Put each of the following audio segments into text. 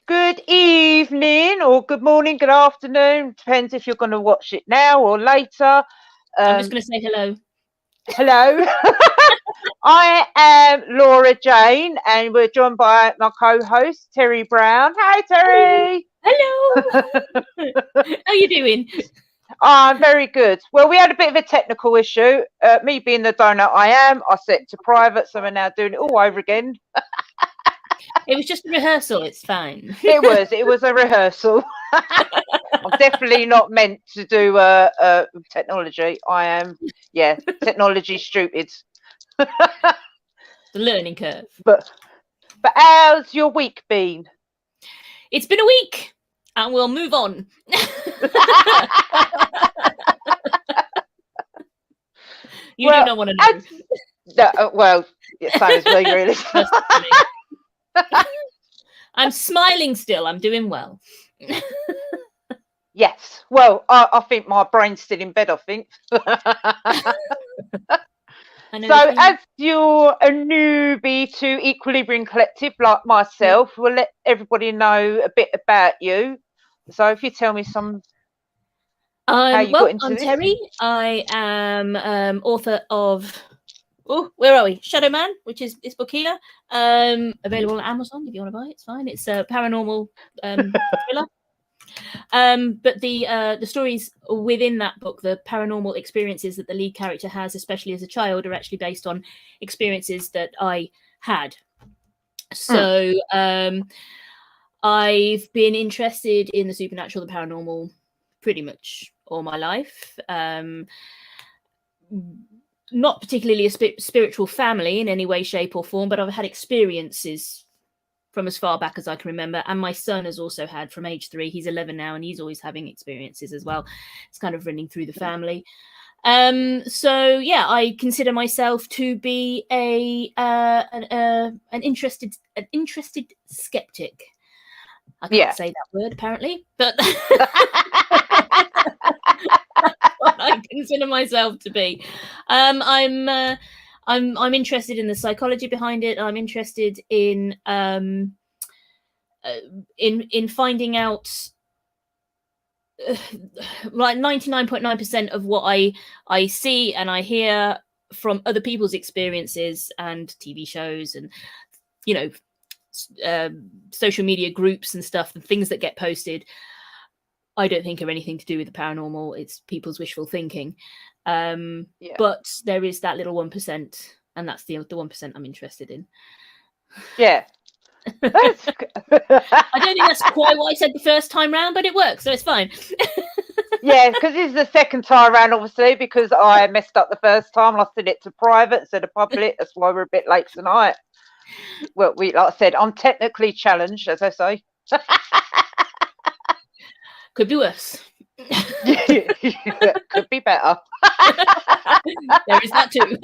Good evening, or good morning, good afternoon. Depends if you're going to watch it now or later. I'm just going to say hello. Hello. I am Laura-jayne, and we're joined by my co-host, Terry Brown. Hi, Terry. Hello. How you doing? I'm very good. Well, we had a bit of a technical issue. Me being the donut I am, I set to private, so we're now doing it all over again. It was just a rehearsal. It's fine. It was a rehearsal. I'm definitely not meant to do technology. I am, technology stupid. The learning curve. But how's your week been? It's been a week, and we'll move on. You do not want to know. Well, same as me, really. I'm smiling still. I'm doing well. Yes. Well, I think my brain's still in bed, I think. So, as you're a newbie to Equilibrium Collective, like myself, we'll let everybody know a bit about you. So, if you tell me how you got into I'm this. Terry. I am author of where are we? Shadow Man, which is this book here. Available on Amazon if you want to buy it. It's fine. It's a paranormal thriller. But the stories within that book, the paranormal experiences that the lead character has, especially as a child, are actually based on experiences that I had. So I've been interested in the supernatural, the paranormal, pretty much all my life. Not particularly a spiritual family in any way, shape or form, but I've had experiences from as far back as I can remember. And my son has also had from age 3. He's 11 now, and he's always having experiences as well. It's kind of running through the family. So yeah, I consider myself to be an interested skeptic. I can't say that word apparently, but what I consider myself to be. I'm interested in the psychology behind it. I'm interested in finding out like 99.9% of what I see and I hear from other people's experiences and TV shows and social media groups and stuff, and things that get posted, I don't think are anything to do with the paranormal. It's people's wishful thinking. But there is that little 1%, and that's the 1% I'm interested in. Yeah. I don't think that's quite what I said the first time round, but it works, so it's fine. Yeah, because this is the second time round, obviously, because I messed up the first time and I sent it to private instead of public. That's why we're a bit late tonight. Well, like I said, I'm technically challenged, as I say. Could be worse. Could be better. There is that too.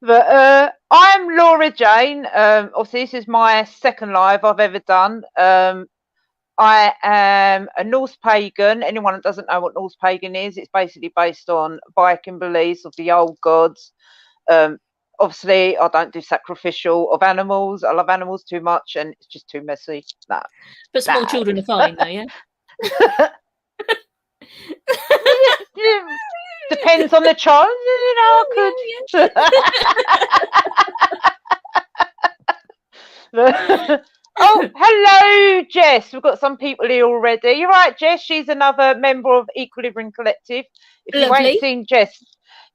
But I'm Laura-jayne. Obviously, this is my second live I've ever done. I am a Norse pagan. Anyone that doesn't know what Norse pagan is, it's basically based on Viking beliefs of the old gods. Obviously, I don't do sacrificial of animals. I love animals too much, and it's just too messy. Nah. But small children are fine, though, yeah? Depends on the child, Oh, hello, Jess. We've got some people here already. You're right, Jess. She's another member of Equilibrium Collective. If you ain't seen Jess,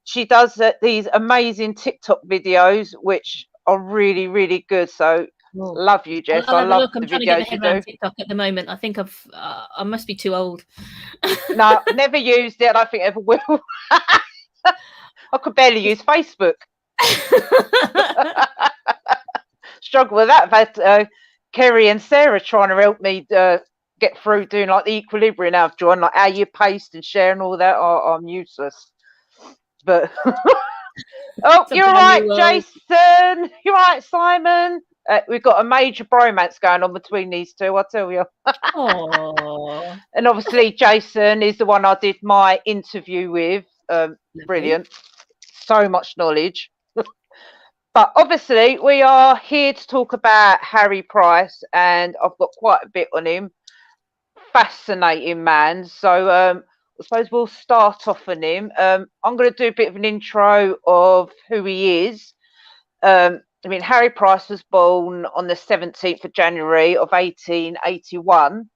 she does these amazing TikTok videos, which are really, really good. So love you, Jess. I love the videos you do. TikTok at the moment. I think I must be too old. No, never used it. I don't think I ever will. I could barely use Facebook. Struggle with that. I've had Kerry and Sarah trying to help me get through doing like the Equilibrium now. I've joined like how you paste and share and all that. I'm useless. But you're right, Jason. You're right, Simon. We've got a major bromance going on between these two, I tell you. And obviously, Jason is the one I did my interview with. Brilliant. So much knowledge. But obviously, we are here to talk about Harry Price, and I've got quite a bit on him. Fascinating man. So I suppose we'll start off on him. I'm going to do a bit of an intro of who he is. I mean, Harry Price was born on the 17th of January of 1881.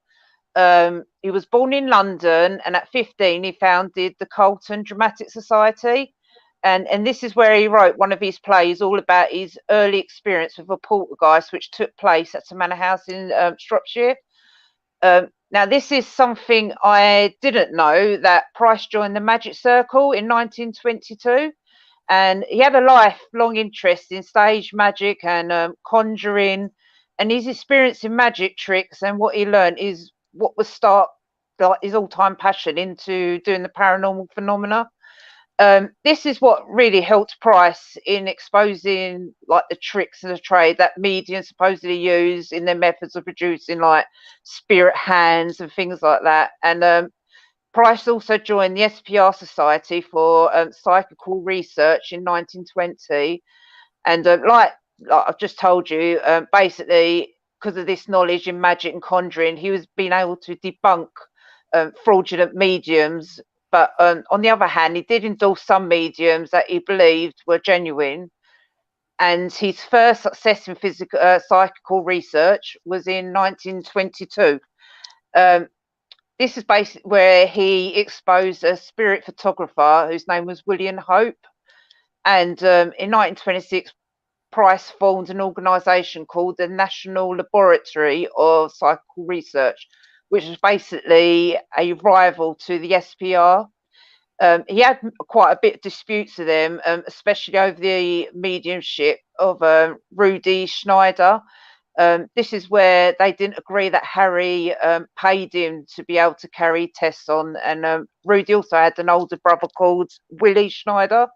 He was born in London, and at 15 he founded the Carlton Dramatic Society, and this is where he wrote one of his plays all about his early experience with a poltergeist which took place at a manor house in Shropshire. Now this is something I didn't know, that Price joined the Magic Circle in 1922, and he had a lifelong interest in stage magic and conjuring, and his experience in magic tricks and what he learned is what was start like his all-time passion into doing the paranormal phenomena. This is what really helped Price in exposing like the tricks of the trade that mediums supposedly use in their methods of producing like spirit hands and things like that. And Price also joined the SPR Society for Psychical Research in 1920, and like I've just told you, basically because of this knowledge in magic and conjuring, he was being able to debunk fraudulent mediums. But on the other hand, he did endorse some mediums that he believed were genuine. And his first success in physical psychical research was in 1922. This is basically where he exposed a spirit photographer whose name was William Hope. And in 1926, Price formed an organisation called the National Laboratory of Psychical Research, which was basically a rival to the SPR. He had quite a bit of disputes with them, especially over the mediumship of Rudy Schneider. This is where they didn't agree that Harry paid him to be able to carry tests on. And Rudy also had an older brother called Willie Schneider,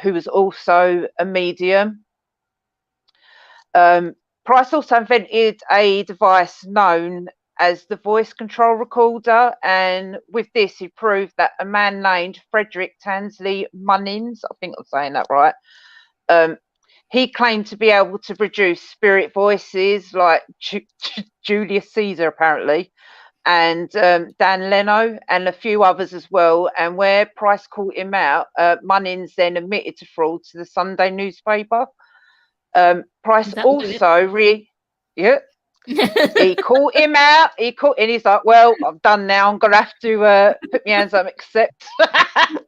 who was also a medium. Price also invented a device known as the voice control recorder, and with this he proved that a man named Frederick Tansley Munnins, I think I'm saying that right, he claimed to be able to produce spirit voices like Julius Caesar apparently, and Dan Leno and a few others as well. And where Price caught him out, Munnins then admitted to fraud to the Sunday newspaper. Price also he caught him out. And he's like, "Well, I'm done now. I'm gonna have to put my hands up, accept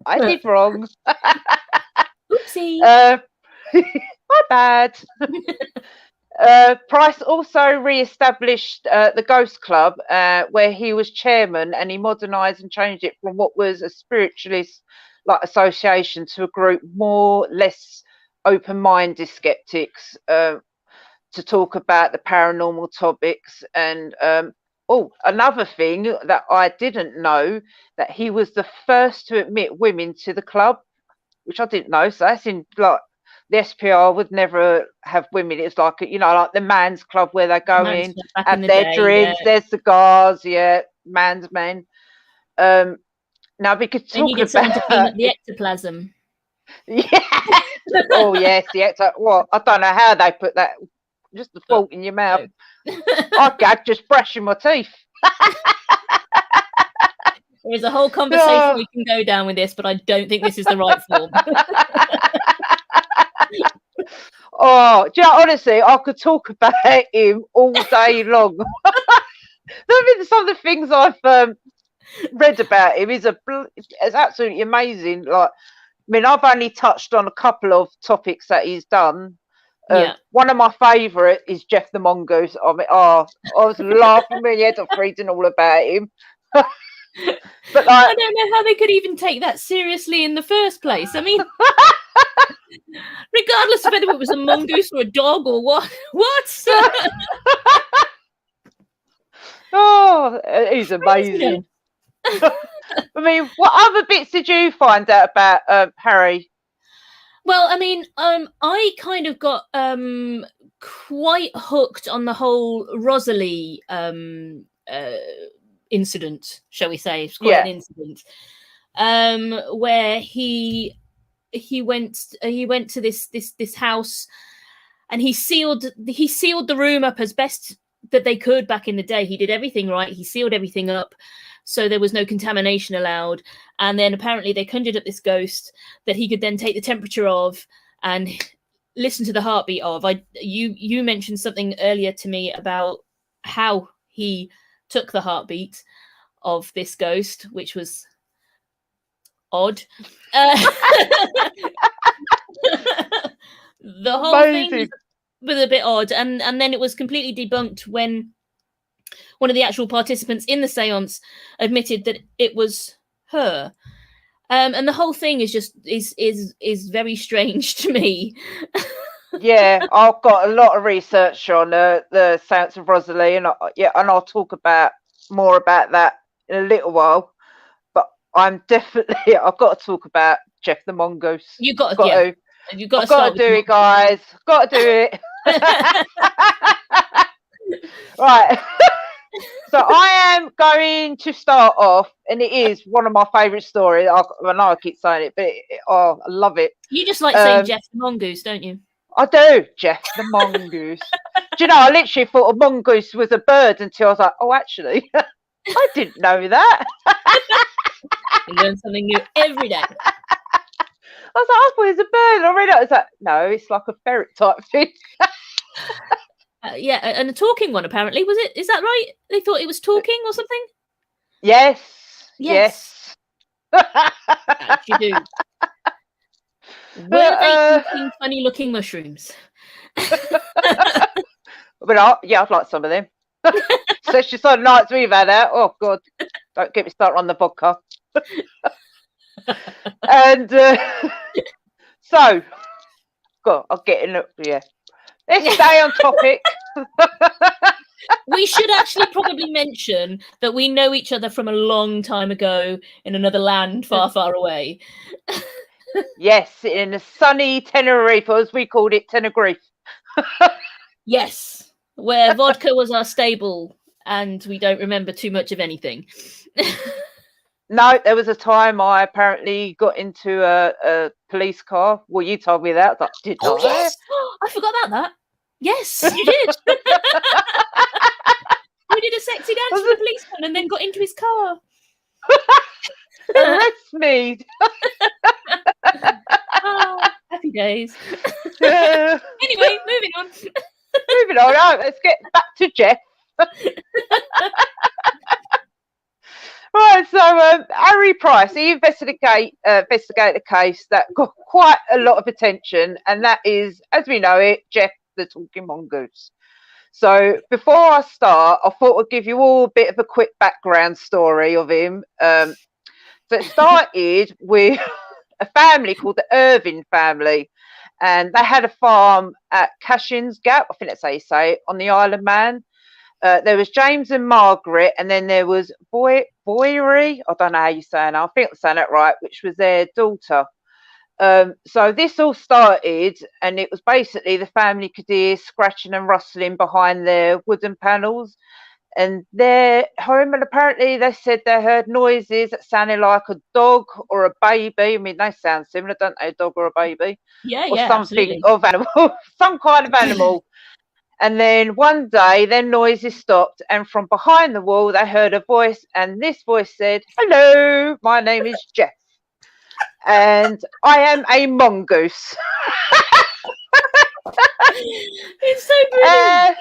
I did wrong. Oopsie. My bad." Price also re-established the Ghost Club, where he was chairman, and he modernised and changed it from what was a spiritualist like association to a group more less open-minded skeptics to talk about the paranormal topics. And another thing that I didn't know, that he was the first to admit women to the club, which I didn't know. So that's in like the SPR would never have women. It's like, you know, like the man's club where they go in, have their drinks, their cigars, man's men. Now we could talk about to clean up the ectoplasm. Yeah. Oh yes, the what? I don't know how they put that. Just the fault in your mouth. I gag just brushing my teeth. There's a whole conversation we can go down with this, but I don't think this is the right form. Oh, do you know, honestly, I could talk about him all day long. Some of the things I've read about him is absolutely amazing. Like, I mean, I've only touched on a couple of topics that he's done. One of my favourite is Jeff the Mongoose. I mean, I was laughing my head off reading all about him. But like, I don't know how they could even take that seriously in the first place. I mean, regardless of whether it was a mongoose or a dog or what. Oh, he's amazing. I mean, what other bits did you find out about Harry? Well, I mean, I kind of got quite hooked on the whole Rosalie incident, shall we say? It's quite an incident where he he went to this house, and he sealed the room up as best that they could back in the day. He did everything right. He sealed everything up, so there was no contamination allowed. And then apparently they conjured up this ghost that he could then take the temperature of and listen to the heartbeat of. You mentioned something earlier to me about how he took the heartbeat of this ghost, which was odd. The whole thing was a bit odd, and then it was completely debunked when one of the actual participants in the seance admitted that it was her. And the whole thing is just is very strange to me. Yeah, I've got a lot of research on the seance of Rosalie, and I'll talk more about that in a little while. But I've got to talk about Jeff the Mongoose. You've got to do it, guys. Got to do it. Right. So I am going to start off, and it is one of my favourite stories. I know I keep saying it, but I love it. You just like saying Jeff the Mongoose, don't you? I do, Jeff the Mongoose. Do you know, I literally thought a mongoose was a bird until I was like, oh, actually, I didn't know that. You learn something new every day. I was like, I thought it was a bird. And I read it. I was like, no, it's like a ferret type thing. Yeah, and a talking one, apparently. Was it? Is that right? They thought it was talking or something? Yes. Yes. You do. Were they eating funny-looking mushrooms? But I'd like some of them. Especially some nights we've had out. Oh, God. Don't get me started on the vodka. And so, God, I'll get in. Yeah. Let's stay on topic. We should actually probably mention that we know each other from a long time ago in another land far, far away. Yes, in a sunny Tenerife, as we called it, Tenerife. Yes, where vodka was our stable, and we don't remember too much of anything. No, there was a time I apparently got into a police car. Well, you told me that. I did. Oh, yes. I forgot about that. Yes, you did. You did a sexy dance with a policeman and then got into his car. Arrest me. Oh, happy days. Anyway, moving on. Moving on. Right, let's get back to Jeff. Right, so Harry Price, he investigated a case that got quite a lot of attention, and that is, as we know it, Jeff the Talking Mongoose. So before I start, I thought I'd give you all a bit of a quick background story of him. So it started with a family called the Irving family, and they had a farm at Cashin's Gap, I think that's how you say it, on the Isle of Man. There was James and Margaret, and then there was Boyery, I don't know how you say it now, I think I'm saying that right, which was their daughter. So this all started, and it was basically the family could hear scratching and rustling behind their wooden panels and their home, and apparently they said they heard noises that sounded like a dog or a baby. I mean, they sound similar, don't they, a dog or a baby? Yeah, or something absolutely. of animal, some kind of animal. And then one day, their noises stopped, and from behind the wall, they heard a voice, and this voice said, "Hello, my name is Jeff, and I am a mongoose." It's so brilliant.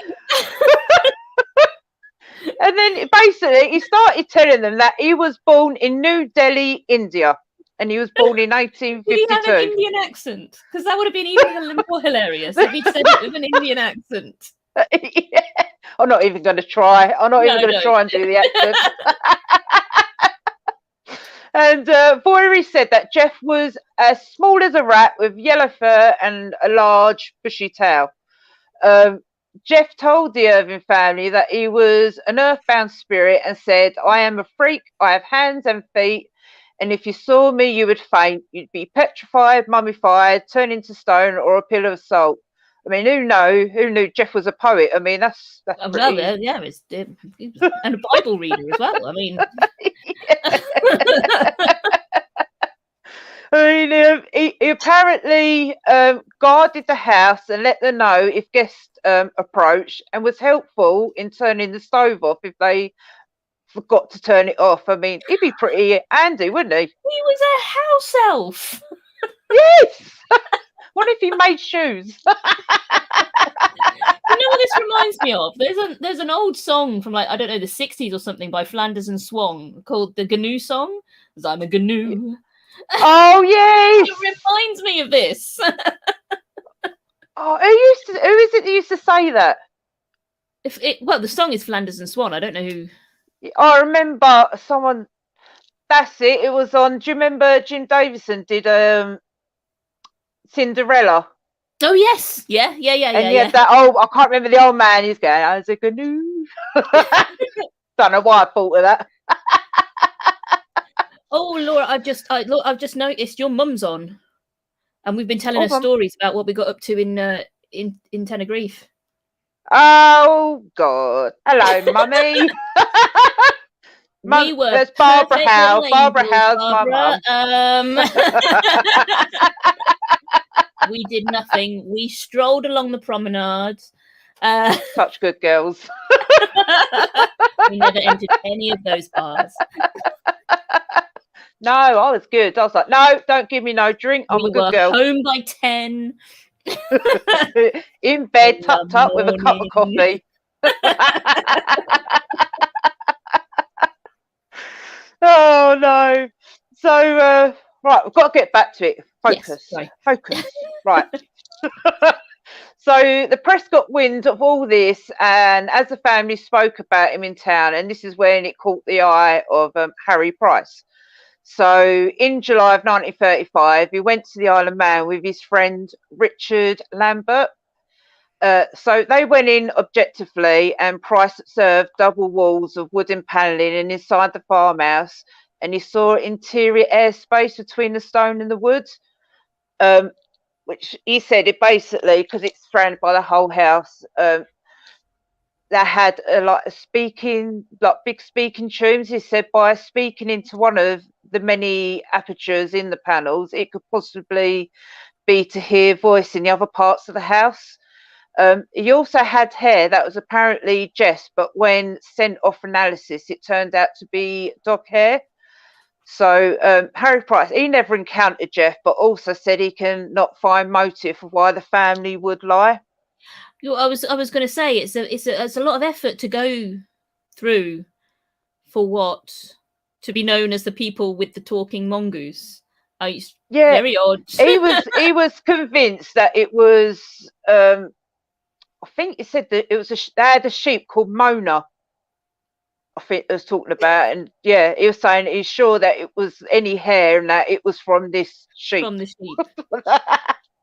And then basically, he started telling them that he was born in New Delhi, India, and he was born in 1852. Did he have an Indian accent? Because that would have been even more hilarious if he'd said it with an Indian accent. Yeah. I'm not even going to try. I'm not even going to try and do the accent. And Boyery said that Jeff was as small as a rat with yellow fur and a large bushy tail. Jeff told the Irving family that he was an earthbound spirit and said, "I am a freak. I have hands and feet. And if you saw me, you would faint. You'd be petrified, mummified, turned into stone, or a pillar of salt." I mean, who knew Jeff was a poet? I mean, that's well, pretty... yeah, he was, and a Bible reader as well. I mean, I mean, he apparently guarded the house and let them know if guests approached, and was helpful in turning the stove off if they forgot to turn it off. I mean, he'd be pretty handy, wouldn't he? He was a house elf. Yes. What if he made shoes? You know what this reminds me of? There's an old song from, like, I don't know, the 60s or something, by Flanders and Swan, called the Gnu song. Because I'm a Gnu. Oh yes. It reminds me of this. Oh, who is it that used to say that? Well, the song is Flanders and Swan. I don't know who. I remember someone. That's it. It was on. Do you remember Jim Davison did Cinderella? Oh yes, yeah. And he had that. Oh, I can't remember the old man. He's going, "I was a canoe." Don't know why I thought of that. Oh, Laura, I've just noticed your mum's on, and we've been telling her stories about what we got up to in Tenerife. Oh God! Hello, mummy. We were. There's Barbara Howe. Barbara Howe's my mum. We did nothing. We strolled along the promenade. Such good girls. We never entered any of those bars. No, I was good. I was like, no, don't give me no drink. I'm a good girl. Home by 10. In bed, tucked up with a cup of coffee. Oh no! So right, we've got to get back to it. Focus, yes, focus. Right. So the press got wind of all this, and as the family spoke about him in town, and this is when it caught the eye of Harry Price. So in July of 1935, he went to the Isle of Man with his friend Richard Lambert. So they went in objectively, and Price observed double walls of wooden panelling and inside the farmhouse, and he saw interior airspace between the stone and the wood, which he said it basically, because it's surrounded by the whole house, they had big speaking tubes. He said by speaking into one of the many apertures in the panels, it could possibly be to hear voice in the other parts of the house. He also had hair that was apparently Jess, but when sent off analysis, it turned out to be dog hair. So Harry Price, he never encountered Jeff, but also said he can not find motive for why the family would lie. I was going to say it's a lot of effort to go through for what to be known as the people with the talking mongoose. Yeah, very odd. he was convinced that it was. I think he said that it was they had a sheep called Mona. I think it was talking about, and yeah, he was saying he's sure that it was any hair and that it was from this sheep. From the sheep.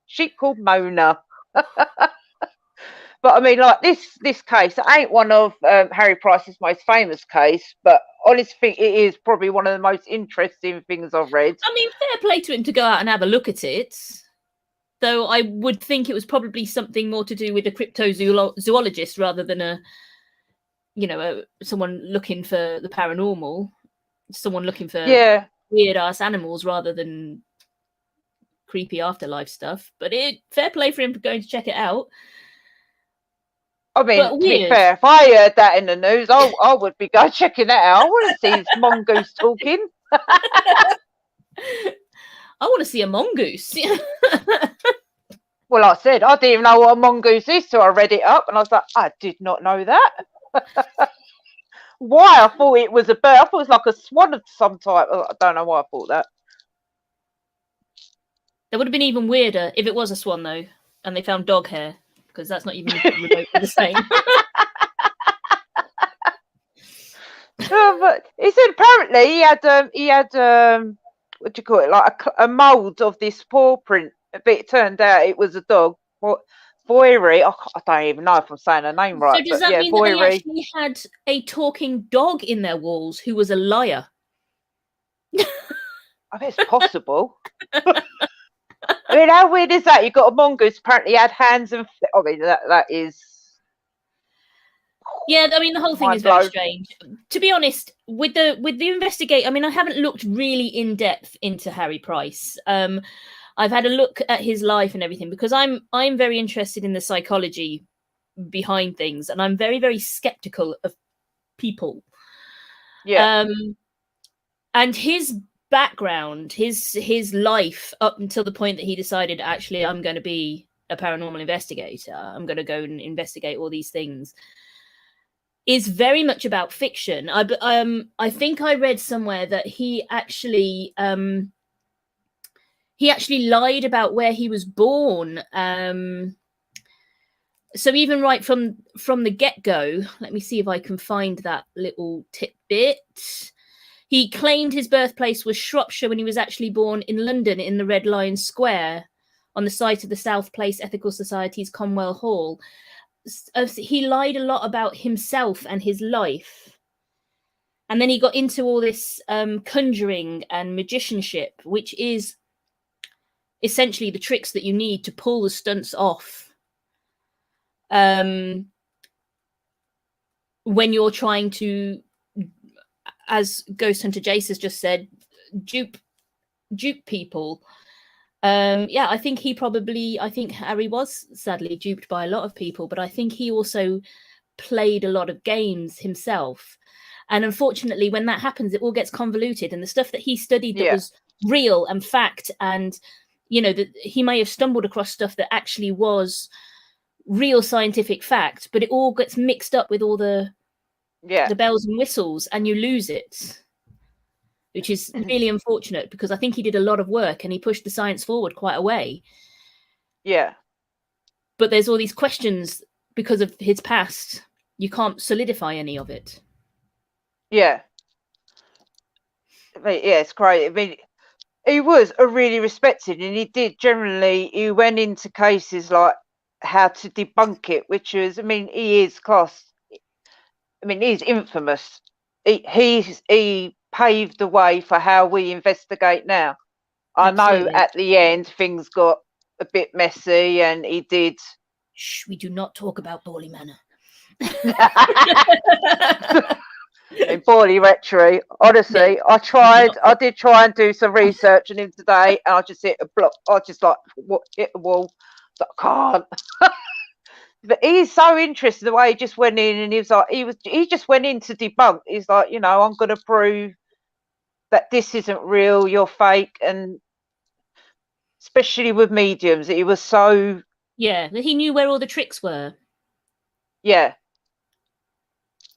Sheep called Mona. But I mean, like this case, it ain't one of Harry Price's most famous case, but honestly, think it is probably one of the most interesting things I've read. I mean, fair play to him to go out and have a look at it. Though I would think it was probably something more to do with a cryptozoologist rather than someone looking for the paranormal, someone looking for weird ass animals rather than creepy afterlife stuff. But fair play for him for going to check it out. I mean, to be fair, if I heard that in the news, I would be going checking that out. I want to see this mongoose talking. I want to see a mongoose. Well, like I said, I didn't even know what a mongoose is, so I read it up, and I was like, I did not know that. Why? I thought it was a bird. I thought it was like a swan of some type. I don't know why I thought that. That would have been even weirder if it was a swan, though, and they found dog hair, because that's not even remotely the same. But he said apparently he had what do you call it, like a mould of this paw print, but it turned out it was a dog. Voiri, I don't even know if I'm saying her name right. So does that mean that they actually had a talking dog in their walls who was a liar? I mean, it's possible. I mean, how weird is that? You've got a mongoose apparently had hands and I mean, that is. Yeah, I mean, the whole thing Mind is very blown. strange. To be honest, with the investigate, I mean, I haven't looked really in depth into Harry Price. I've had a look at his life and everything because I'm very interested in the psychology behind things, and I'm very, very skeptical of people. Yeah. And his background, his life up until the point that he decided, actually, I'm going to be a paranormal investigator. I'm going to go and investigate all these things. Is very much about fiction. I think I read somewhere that he actually lied about where he was born. So even right from the get-go, let me see if I can find that little tidbit. He claimed his birthplace was Shropshire when he was actually born in London in the Red Lion Square on the site of the South Place Ethical Society's Conwell Hall. He lied a lot about himself and his life. And then he got into all this conjuring and magicianship, which is essentially the tricks that you need to pull the stunts off when you're trying to, as Ghost Hunter Jace has just said, dupe people. I think Harry was sadly duped by a lot of people, but I think he also played a lot of games himself. And unfortunately, when that happens, it all gets convoluted. And the stuff that he studied that was real and fact, and that he may have stumbled across stuff that actually was real scientific fact, but it all gets mixed up with all the bells and whistles, and you lose it. Which is really unfortunate because I think he did a lot of work and he pushed the science forward quite a way. Yeah. But there's all these questions because of his past. You can't solidify any of it. Yeah. I mean, yeah, it's great. I mean, he was a really respected, and he went into cases like how to debunk it, which is, I mean, he is classed, I mean, he's infamous. He paved the way for how we investigate now. Absolutely. I know at the end things got a bit messy, and he did. Shh, we do not talk about Baldy Manor. In Baldy Retreat, honestly, yeah. I did try and do some research on him today, and I just hit a block. I just hit a wall. I can't. But he's so interested the way he just went in, and he just went in to debunk. He's like, I'm going to prove that this isn't real, you're fake. And especially with mediums, he was so... Yeah, he knew where all the tricks were. Yeah.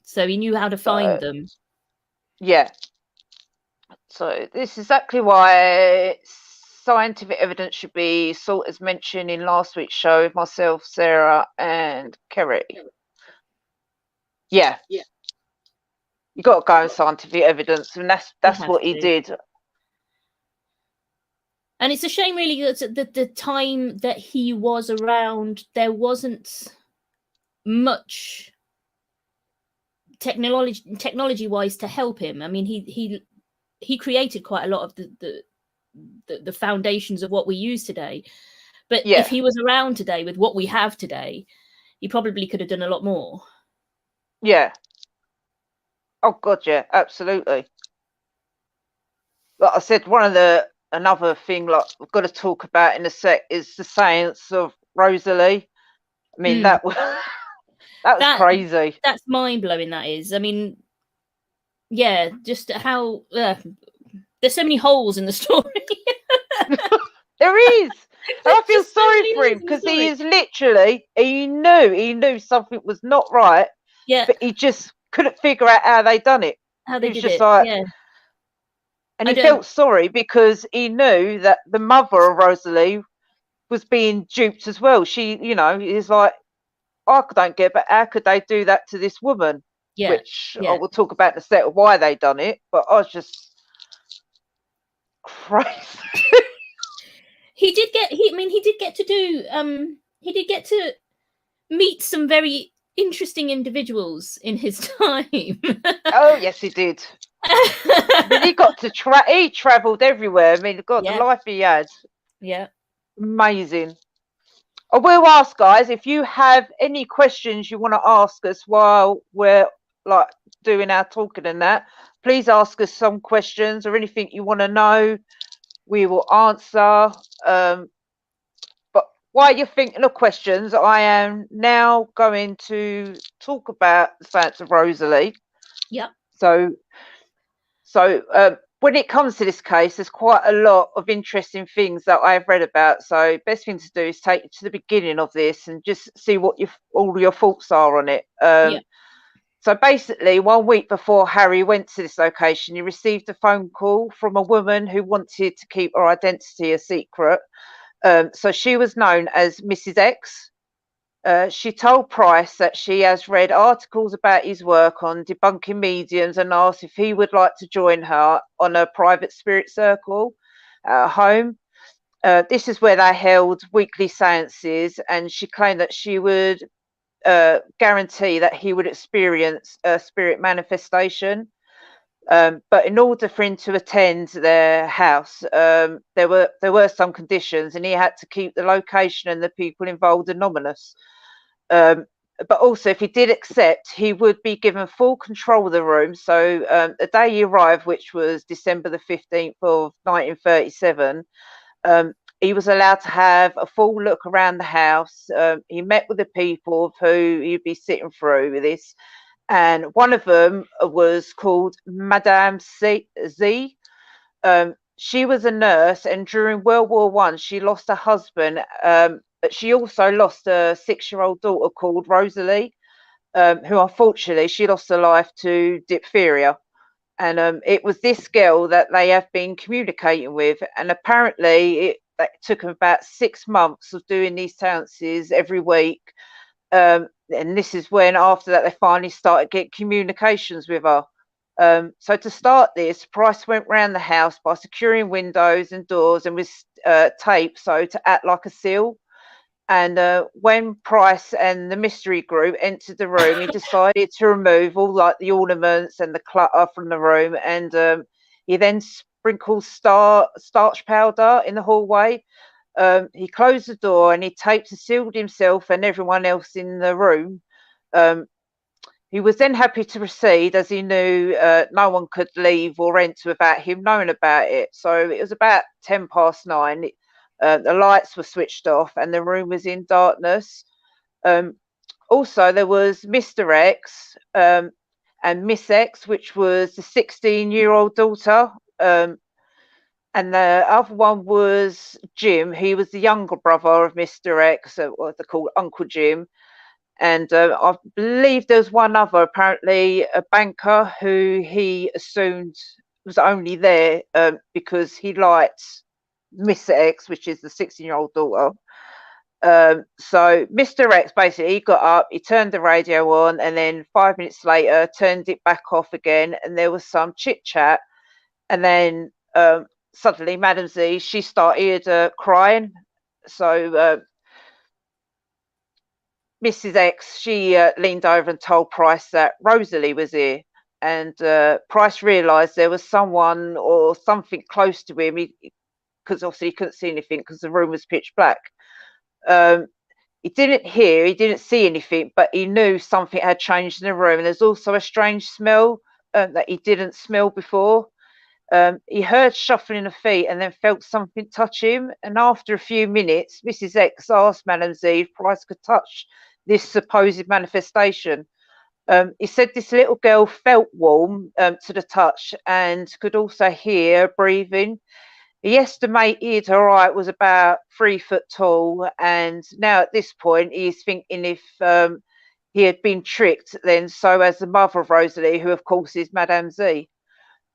So he knew how to find them. Yeah. So this is exactly why scientific evidence should be sought, as mentioned in last week's show with myself, Sarah, and Kerry. Yeah. You got to go on scientific evidence, and that's what he did. And it's a shame, really, that the time that he was around, there wasn't much technology-wise to help him. I mean, he created quite a lot of the foundations of what we use today. But if he was around today with what we have today, he probably could have done a lot more. Yeah. Oh God, yeah, absolutely. Like I said, another thing like we've got to talk about in a sec is the science of Rosalie. I mean, that was crazy. That's mind-blowing, that is. I mean, yeah, just how there's so many holes in the story. There is. And I feel sorry for him because he is literally, he knew something was not right. Yeah. But he just couldn't figure out how they done it. How they did just it. Like, yeah. And he felt sorry because he knew that the mother of Rosalie was being duped as well. She, he's like, I don't get, but how could they do that to this woman? Yeah. Which I will talk about in a set of why they done it. But I was just crazy. He did get to meet some very interesting individuals in his time. Oh yes, he did. I mean, he got to he travelled everywhere. I mean, God, the life he had. Yeah. Amazing. I will ask, guys, if you have any questions you want to ask us while we're like doing our talking and that, please ask us some questions or anything you want to know. We will answer. But while you're thinking of questions, I am now going to talk about the Saints of Rosalie. Yep. So when it comes to this case, there's quite a lot of interesting things that I've read about. So best thing to do is take you to the beginning of this and just see what all your thoughts are on it. Yeah. So basically, 1 week before Harry went to this location, he received a phone call from a woman who wanted to keep her identity a secret. So she was known as Mrs. X. She told Price that she has read articles about his work on debunking mediums and asked if he would like to join her on a private spirit circle at home. This is where they held weekly seances, and she claimed that she would guarantee that he would experience a spirit manifestation. But in order for him to attend their house, there were some conditions, and he had to keep the location and the people involved anonymous. But also, if he did accept, he would be given full control of the room. So the day he arrived, which was December the 15th of 1937, he was allowed to have a full look around the house. He met with the people who he'd be sitting through with this. And one of them was called Madame Z. She was a nurse, and during World War One, she lost her husband. But she also lost a 6-year-old daughter called Rosalie, who unfortunately she lost her life to diphtheria. And it was this girl that they have been communicating with, and apparently it took them about 6 months of doing these seances every week. And this is when, after that, they finally started getting communications with her. So to start this, Price went round the house by securing windows and doors and with tape, so to act like a seal. And when Price and the mystery group entered the room, he decided to remove all like the ornaments and the clutter from the room, and he then sprinkled starch powder in the hallway. He closed the door and he taped and sealed himself and everyone else in the room. He was then happy to proceed, as he knew no one could leave or enter without him knowing about it. So it was about 9:10. The lights were switched off and the room was in darkness. Also, there was Mr. X and Miss X, which was the 16-year-old daughter. And the other one was Jim. He was the younger brother of Mr. X, what they call Uncle Jim. And I believe there was one other, apparently a banker, who he assumed was only there because he liked Miss X, which is the 16-year-old daughter. So Mr. X basically, he got up, he turned the radio on, and then 5 minutes later turned it back off again, and there was some chit chat, and then suddenly Madame Z, she started crying. So Mrs. X, she leaned over and told Price that Rosalie was here, and Price realised there was someone or something close to him, because obviously he couldn't see anything because the room was pitch black. He didn't see anything, but he knew something had changed in the room, and there's also a strange smell that he didn't smell before. He heard shuffling of feet and then felt something touch him. And after a few minutes, Mrs. X asked Madame Z if Price could touch this supposed manifestation. He said this little girl felt warm to the touch and could also hear breathing. He estimated her height was about 3 foot tall. And now at this point, he's thinking if he had been tricked, then so as the mother of Rosalie, who of course is Madame Z.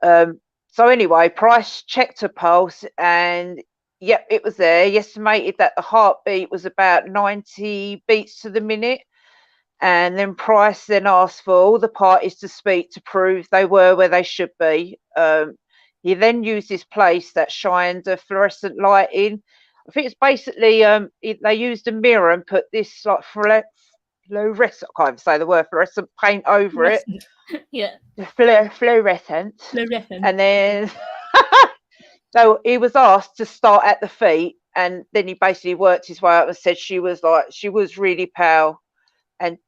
So anyway, Price checked her pulse and yep, it was there. He estimated that the heartbeat was about 90 beats to the minute. And then Price then asked for all the parties to speak to prove they were where they should be. He then used his place that shined a fluorescent light in. I think it's basically, they used a mirror and put this like fluorescent, I can't even say the word, fluorescent paint over it. Yeah. Fluorescent. And then so he was asked to start at the feet, and then he basically worked his way up and said she was really pale,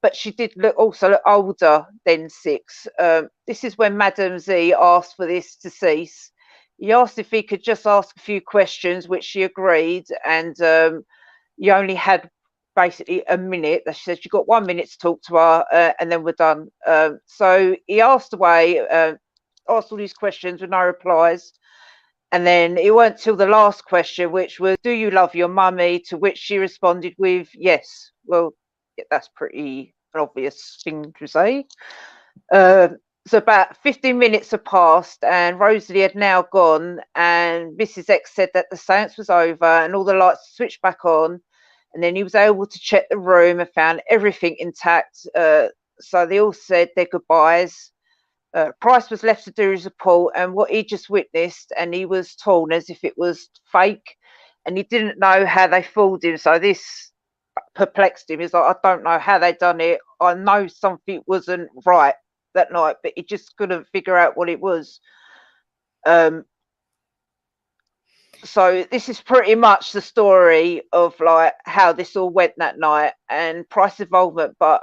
but she did also look older than 6. This is when Madame Z asked for this to cease. He asked if he could just ask a few questions, which she agreed, and he only had basically a minute. She said you got 1 minute to talk to her, and then we're done. So he asked away, asked all these questions with no replies. And then it weren't till the last question, which was, do you love your mummy? To which she responded with, yes. Well, that's pretty an obvious thing to say. So about 15 minutes had passed, and Rosalie had now gone, and Mrs. X said that the seance was over and all the lights switched back on. And then he was able to check the room and found everything intact. So they all said their goodbyes. Price was left to do his report and what he just witnessed, and he was torn as if it was fake, and he didn't know how they fooled him. So this perplexed him. He's like, I don't know how they done it. I know something wasn't right that night, but he just couldn't figure out what it was. So this is pretty much the story of like how this all went that night and Price's involvement, but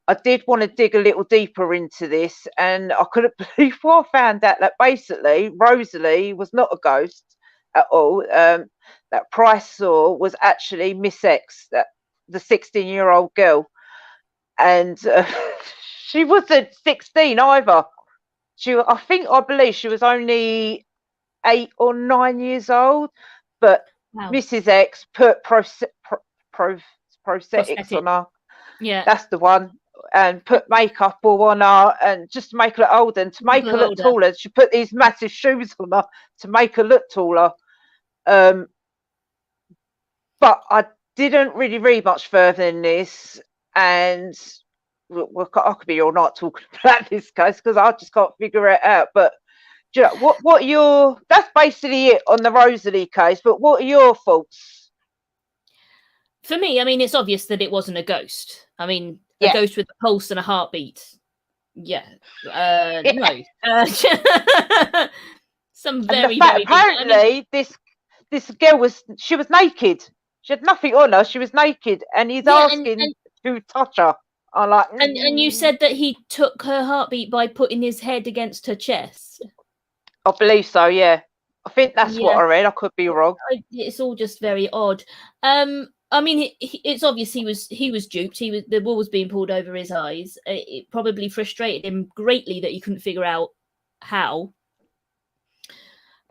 I did want to dig a little deeper into this, and I couldn't believe what I found out that basically Rosalie was not a ghost at all. That Price saw was actually Miss X, the 16-year-old girl, and she wasn't 16 either. I believe she was only 8 or 9 years old, but wow. Mrs. X put prosthetics on her. Yeah, that's the one. And put makeup all on her, and just to make her look older, and to make her look taller, she put these massive shoes on her to make her look taller. But I didn't really read much further than this, and I could be all night talking about this case because I just can't figure it out. But you know, what are your? That's basically it on the Rosalie case. But what are your thoughts? For me, I mean, it's obvious that it wasn't a ghost. I mean, a ghost with a pulse and a heartbeat. Yeah. No. Some very, very apparently this girl was naked. She had nothing on her. She was naked, and he's asking to touch her. I'm like, and you said that he took her heartbeat by putting his head against her chest. I believe so. Yeah, I think that's what I read. I could be wrong. It's all just very odd. I mean, it's obvious he was duped. The wool was being pulled over his eyes. It probably frustrated him greatly that he couldn't figure out how.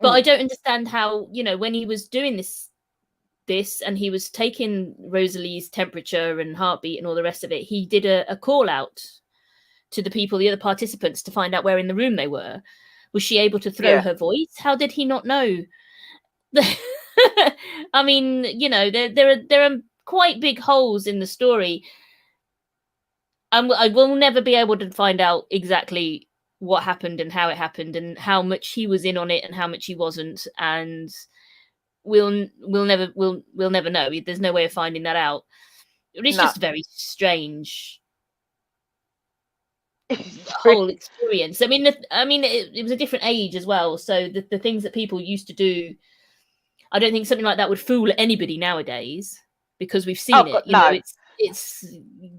But I don't understand how, you know, when he was doing this and he was taking Rosalie's temperature and heartbeat and all the rest of it, he did a call out to the people, the other participants, to find out where in the room they were. Was she able to throw her voice? How did he not know? I mean, you know, there are quite big holes in the story, and I will never be able to find out exactly what happened and how it happened and how much he was in on it and how much he wasn't, and we'll never know. There's no way of finding that out. It's just very strange. The whole experience. I mean, it was a different age as well, so the things that people used to do, I don't think something like that would fool anybody nowadays because we've seen it. You know, it's.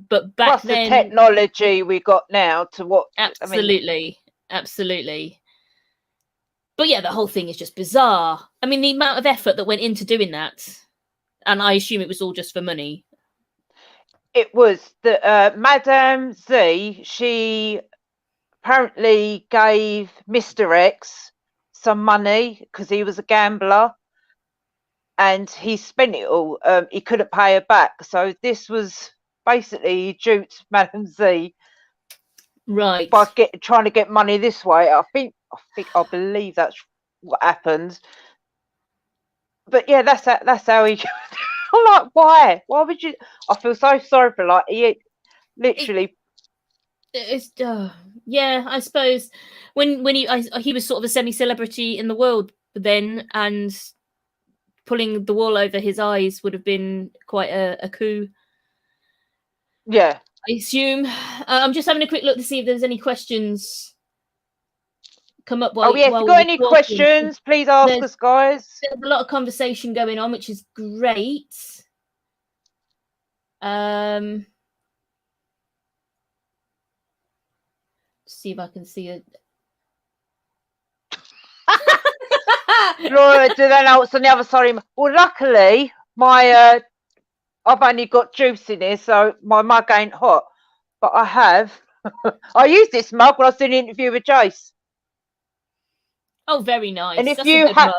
But back then, the technology we got now to what? Absolutely, absolutely. But yeah, the whole thing is just bizarre. I mean, the amount of effort that went into doing that, and I assume it was all just for money. It was the Madame Z. She apparently gave Mr. X some money because he was a gambler, and he spent it all. He couldn't pay her back, so this was basically duped Madame Z, right? By trying to get money this way. I believe that's what happened. But yeah, that's how he. I'm like, why? Why would you? I feel so sorry for he literally. It's yeah, I suppose when he was sort of a semi-celebrity in the world then, and pulling the wool over his eyes would have been quite a coup. Yeah, I assume. I'm just having a quick look to see if there's any questions come up Oh, yeah, if while you've got we're any talking. questions, please ask us, guys. There's a lot of conversation going on, which is great. See if I can see it. Laura, do they know what's on the other side of him? Well, luckily, I've only got juice in here, so my mug ain't hot. But I have. I used this mug when I was doing an interview with Jace. Oh, very nice. And if That's you a good mug.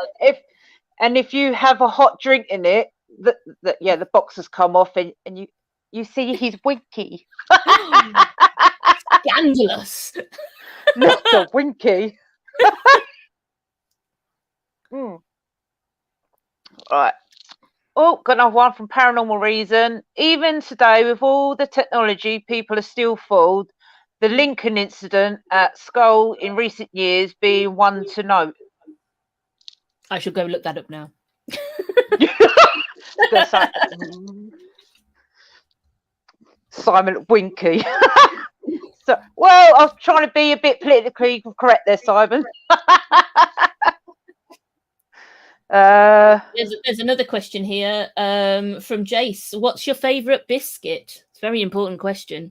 if you have a hot drink in it, the box has come off, and you see his winky. Scandalous. Not the winky. Right. Oh, got another one from Paranormal Reason. Even today, with all the technology, people are still fooled. The Lincoln incident at Skull in recent years being one to note. I should go look that up now. Simon Winky. So, well, I was trying to be a bit politically correct there, Simon. There's another question here from Jace. What's your favourite biscuit? It's a very important question.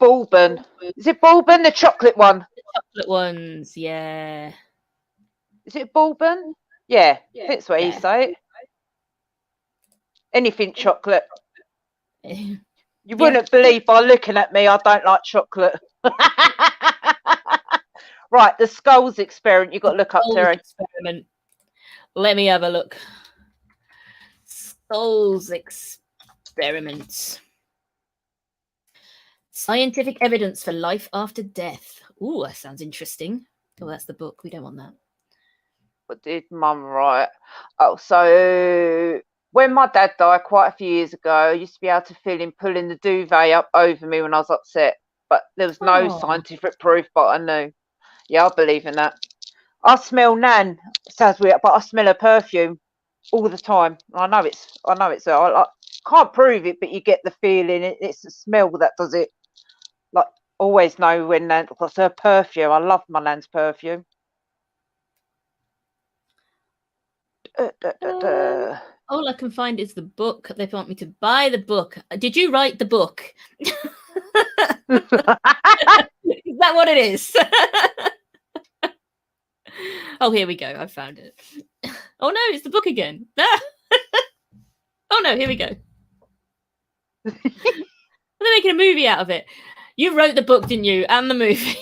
Bourbon. Is it Bourbon, the chocolate one? The chocolate ones, yeah. Is it Bourbon? Yeah, that's what you say. Anything chocolate. You wouldn't believe by looking at me, I don't like chocolate. Right, the Skulls experiment. You've got to look up, Terry. Experiment. Let me have a look. Skulls experiments. Scientific evidence for life after death. Ooh, that sounds interesting. Oh, that's the book. We don't want that. What did Mum write? Oh, so when my dad died quite a few years ago, I used to be able to feel him pulling the duvet up over me when I was upset. But there was no scientific proof, but I knew. Yeah, I believe in that. I smell Nan. Sounds weird, but I smell her perfume all the time. I know it's I can't prove it, but you get the feeling. It's the smell that does it. Like, always know when Nan, because her perfume. I love my Nan's perfume. All I can find is the book. They want me to buy the book. Did you write the book? Is that what it is? Oh, here we go. I found it. Oh no, it's the book again. Oh no, here we go. They're making a movie out of it. You wrote the book, didn't you? And the movie.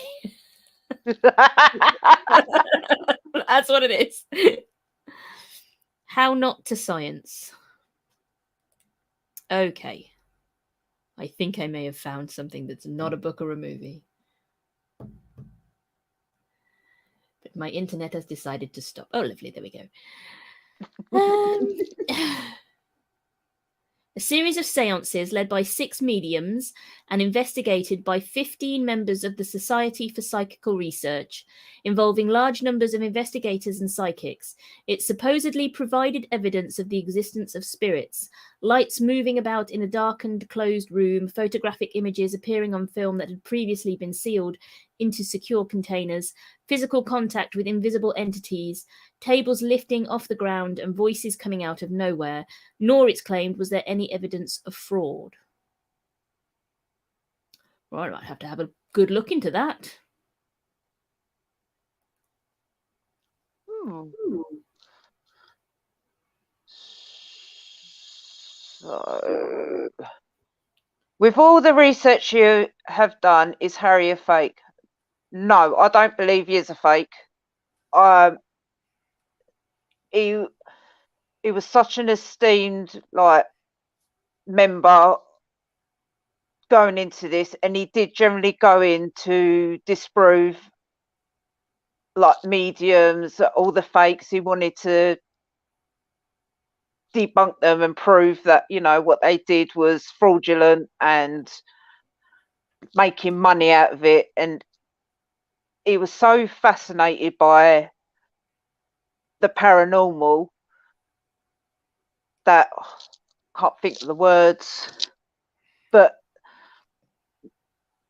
That's what it is. How not to science. Okay. I think I may have found something that's not a book or a movie. But my internet has decided to stop. Oh, lovely. There we go. A series of seances led by 6 mediums and investigated by 15 members of the Society for Psychical Research, involving large numbers of investigators and psychics. It supposedly provided evidence of the existence of spirits, lights moving about in a darkened, closed room, photographic images appearing on film that had previously been sealed into secure containers, physical contact with invisible entities, tables lifting off the ground and voices coming out of nowhere, nor, it's claimed, was there any evidence of fraud. Right, I might have to have a good look into that. So, with all the research you have done, is Harry a fake? No, I don't believe he is a fake. He was such an esteemed member going into this, and he did generally go in to disprove mediums, all the fakes. He wanted to debunk them and prove that what they did was fraudulent and making money out of it. And he was so fascinated by the paranormal that I can't think of the words, but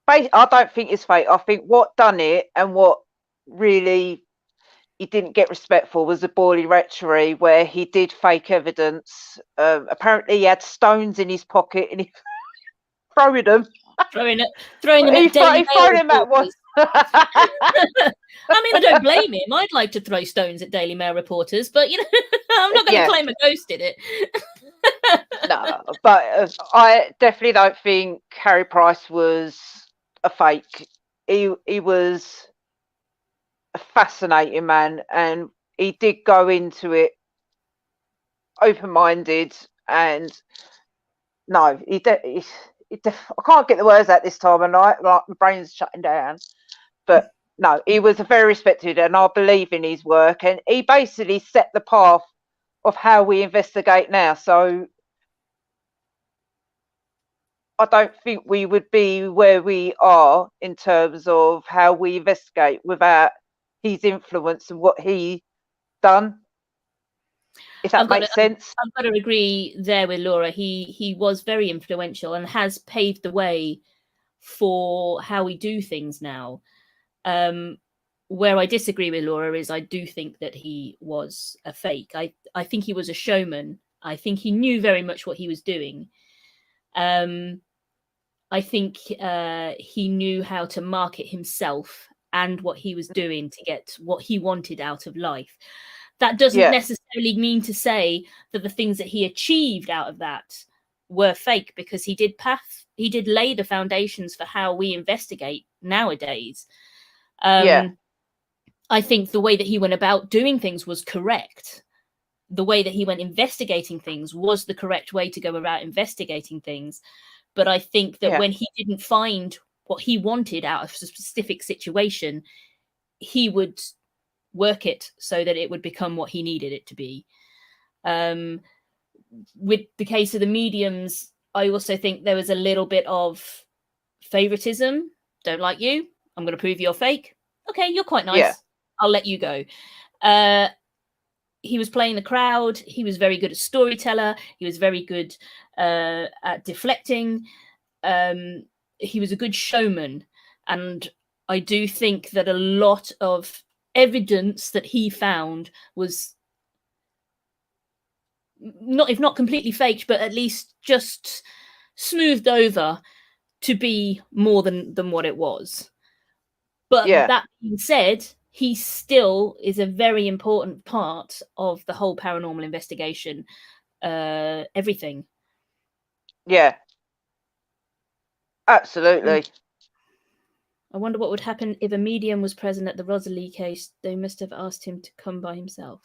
I don't think it's fake. I think what done it and what really he didn't get respect for was the Baldy Retreat, where he did fake evidence. Apparently, he had stones in his pocket and he throwing them. Throwing them He at Daily Mail thrown them at one. reporters. I mean, I don't blame him. I'd like to throw stones at Daily Mail reporters, but you know, I'm not going to claim a ghost did it. No, but I definitely don't think Harry Price was a fake. He was a fascinating man, and he did go into it open-minded. And no, I can't get the words out this time of night. Like my brain's shutting down. But no, he was very respected, and I believe in his work. And he basically set the path of how we investigate now. So I don't think we would be where we are in terms of how we investigate without his influence and what he done. If that makes sense. I've got to agree there with Laura. He was very influential and has paved the way for how we do things now. Where I disagree with Laura is I do think that he was a fake. I think he was a showman. I think he knew very much what he was doing. I think he knew how to market himself and what he was doing to get what he wanted out of life. That doesn't necessarily mean to say that the things that he achieved out of that were fake, because he did lay the foundations for how we investigate nowadays. I think the way that he went about doing things was correct. The way that he went investigating things was the correct way to go about investigating things. But I think that when he didn't find what he wanted out of a specific situation, he would work it so that it would become what he needed it to be. With the case of the mediums, I also think there was a little bit of favoritism. Don't like you, I'm going to prove you're fake. Okay, you're quite nice. I'll let you go. He was playing the crowd. He was very good at storyteller. He was very good at deflecting. He was a good showman. And I do think that a lot of evidence that he found was if not completely faked, but at least just smoothed over to be more than what it was. But that being said, he still is a very important part of the whole paranormal investigation, everything. Yeah. Absolutely. I wonder what would happen if a medium was present at the Rosalie case. They must have asked him to come by himself.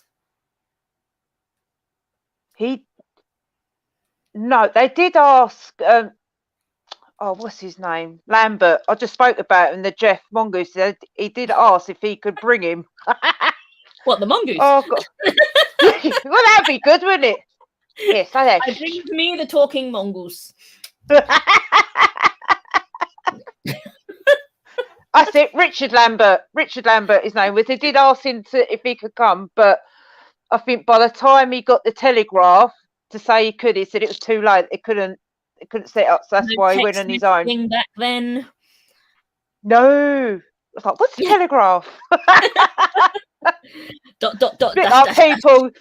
No, they did ask, what's his name? Lambert. I just spoke about him, the Jeff Mongoose. He did ask if he could bring him. What, the mongoose? Oh, God. Well, that'd be good, wouldn't it? Yes, I bring me the talking mongoose. I think Richard Lambert, his name was. They did ask him if he could come, but I think by the time he got the telegraph to say he could, he said it was too late. It couldn't set up, so that's why he went on his own. Back then, no, I was like, what's the telegraph? Like people.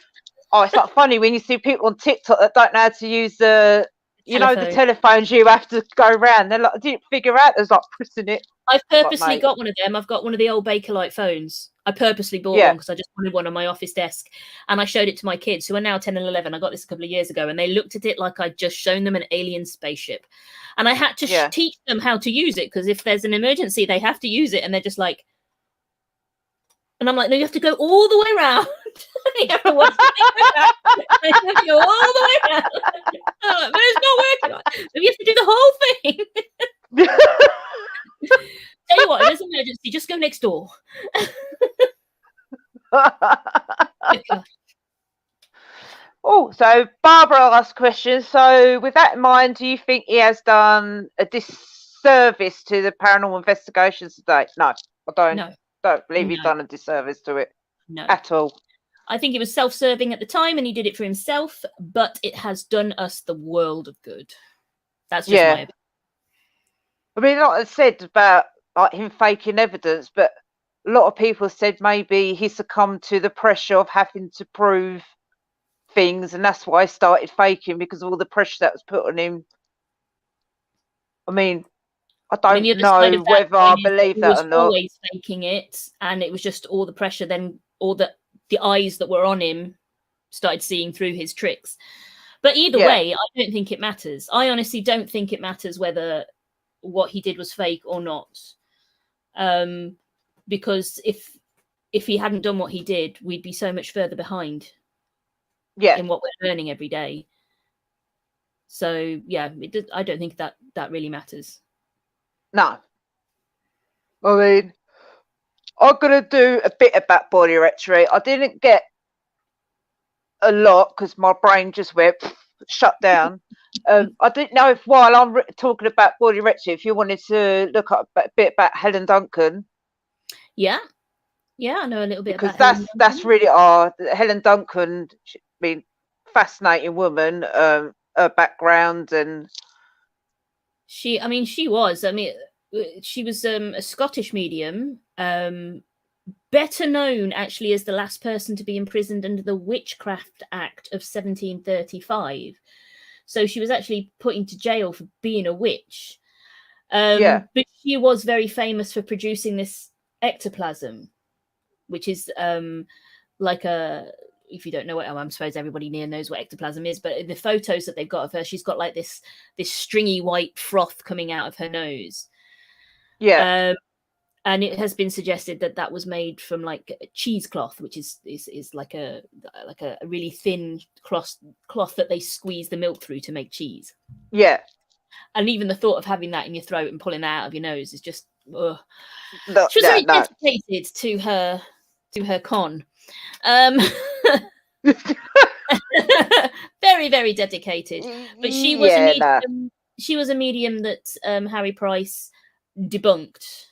Oh, it's like funny when you see people on TikTok that don't know how to use the telephones you have to go around. They're like, I didn't figure out there's like pressing it. I've purposely got one of them. I've got one of the old Bakelite phones. I purposely bought one because I just wanted one on my office desk. And I showed it to my kids who are now 10 and 11. I got this a couple of years ago, and they looked at it like I'd just shown them an alien spaceship. And I had to teach them how to use it, because if there's an emergency, they have to use it. And they're just like, and I'm like, no, you have to go all the way around. You have to watch the you have to go all the way around. I'm like, but it's not working. So you have to do the whole thing. Tell you what, if there's an emergency, just go next door. Oh, so Barbara asked questions. So with that in mind, do you think he has done a disservice to the paranormal investigations today? No, I don't. No. Don't believe he's done a disservice to it. No. At all. I think it was self-serving at the time and he did it for himself, but it has done us the world of good. That's just my opinion. I mean, like I said about like him faking evidence, but a lot of people said maybe he succumbed to the pressure of having to prove things, and that's why he started faking, because of all the pressure that was put on him. I mean, I I mean, the don't other side know of that whether coin I is that believe he that was or not. always faking it, and it was just all the pressure. Then all the eyes that were on him started seeing through his tricks. But either Yeah, way, I don't think it matters. I honestly don't think it matters whether what he did was fake or not. Because if he hadn't done what he did, we'd be so much further behind yeah, in what we're learning every day. So yeah, I don't think that really matters. no. I mean, I'm gonna do a bit about Baldy Retreat. I didn't get a lot because my brain just went shut down. I didn't know if while I'm talking about Baldy Retreat, if you wanted to look up a bit about Helen Duncan. Yeah, I know a little bit Because about Helen that's Duncan. really Helen Duncan. I mean, fascinating woman. Her background and She was a Scottish medium, better known actually as the last person to be imprisoned under the Witchcraft Act of 1735. So she was actually put into jail for being a witch. yeah, But she was very famous for producing this ectoplasm, which is like a, if you don't know what, I suppose everybody near knows what ectoplasm is, but the photos that they've got of her, she's got like this stringy white froth coming out of her nose. yeah, And it has been suggested that that was made from like cheesecloth, which is like a really thin cloth that they squeeze the milk through to make cheese. yeah. And even the thought of having that in your throat and pulling that out of your nose is just, ugh. No, She was no, very no. dedicated to her con. Very, very dedicated. But she was a Yeah, no. medium. She was a medium that Harry Price debunked.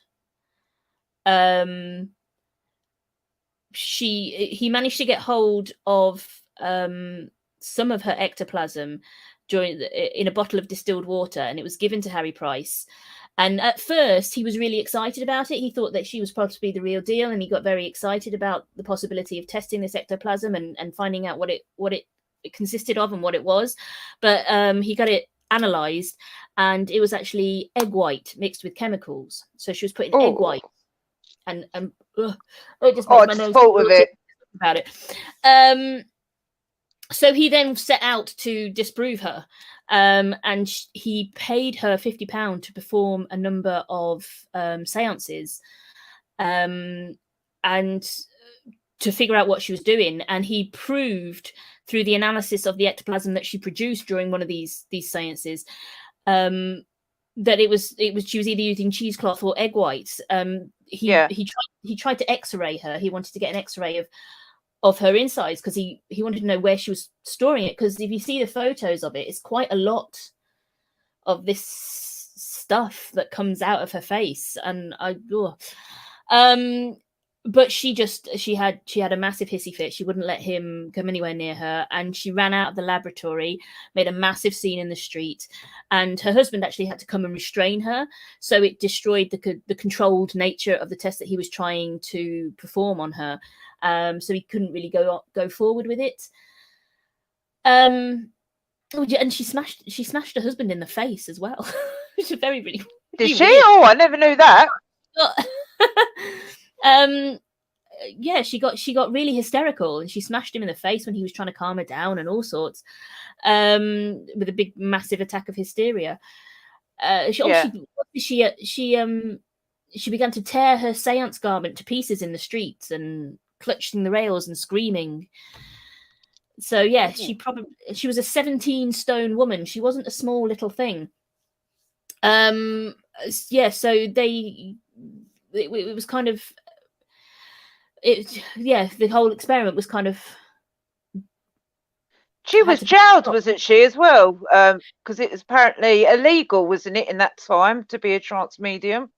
He managed to get hold of some of her ectoplasm in a bottle of distilled water, and it was given to Harry Price. And at first, he was really excited about it. He thought that she was possibly the real deal, and he got very excited about the possibility of testing this ectoplasm and finding out what it consisted of and what it was. But he got it analysed, and it was actually egg white mixed with chemicals. So she was putting egg white, and it just makes my just nose fought with it about it. So he then set out to disprove her, and he paid her £50 to perform a number of seances, and to figure out what she was doing. And he proved through the analysis of the ectoplasm that she produced during one of these seances, that it was she was either using cheesecloth or egg whites. He tried to X-ray her. He wanted to get an X-ray of her insides because he wanted to know where she was storing it. Because if you see the photos of it, it's quite a lot of this stuff that comes out of her face, and but she had a massive hissy fit. She wouldn't let him come anywhere near her, and she ran out of the laboratory, made a massive scene in the street, and her husband actually had to come and restrain her. So it destroyed the controlled nature of the test that he was trying to perform on her. So he couldn't really go forward with it. And she smashed her husband in the face as well. Which is very, really. Did she? Weird. Oh, I never knew that. Yeah, she got really hysterical, and she smashed him in the face when he was trying to calm her down and all sorts, with a big massive attack of hysteria. She began to tear her seance garment to pieces in the streets and clutching the rails and screaming. So yeah, she was a 17-stone woman. She wasn't a small little thing. Yeah, so it was kind of the whole experiment was kind of. She was jailed, wasn't she, as well? Because it was apparently illegal, wasn't it, in that time to be a trance medium?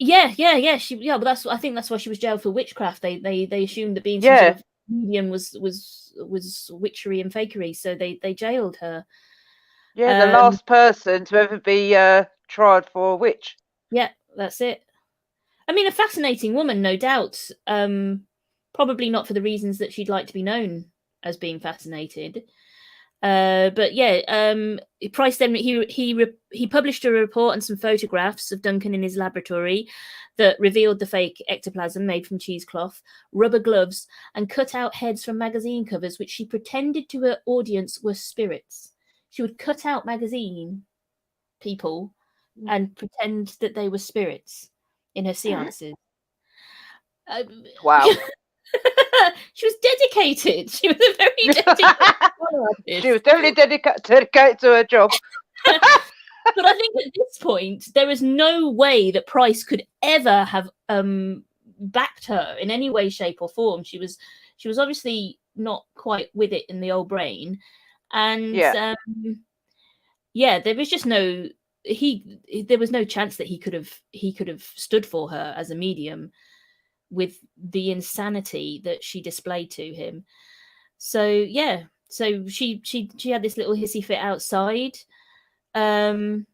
Yeah. But I think that's why she was jailed for witchcraft. They assumed that being some sort of medium was witchery and fakery, so they jailed her. Yeah, the last person to ever be tried for a witch. Yeah, that's it. I mean, a fascinating woman, no doubt. Probably not for the reasons that she'd like to be known as being fascinated. But yeah, Price then he published a report and some photographs of Duncan in his laboratory that revealed the fake ectoplasm made from cheesecloth, rubber gloves, and cut out heads from magazine covers, which she pretended to her audience were spirits. She would cut out magazine people and pretend that they were spirits in her seances. Wow. She was dedicated. She was a very dedicated artist. She was definitely dedicated to her job. But I think at this point, there is no way that Price could ever have backed her in any way, shape, or form. She was obviously not quite with it in the old brain, and Yeah. there was just no there was no chance that he could have stood for her as a medium with the insanity that she displayed to him. So yeah, so she had this little hissy fit outside. In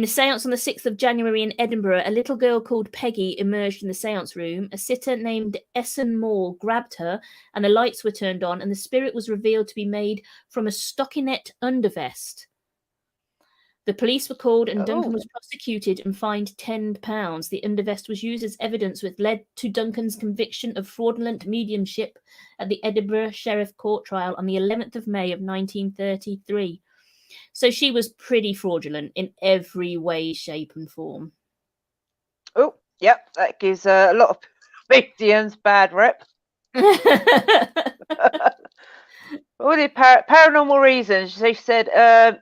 a seance on the 6th of January in Edinburgh, a little girl called Peggy emerged in the seance room. A sitter named Essen Moore grabbed her, and the lights were turned on, and the spirit was revealed to be made from a stockinette undervest. The police were called, and Duncan was prosecuted and fined £10. The undervest was used as evidence which led to Duncan's conviction of fraudulent mediumship at the Edinburgh Sheriff Court trial on the 11th of May of 1933. So she was pretty fraudulent in every way, shape, and form. Oh, yep, that gives a lot of mediums bad rep. All the paranormal reasons. They said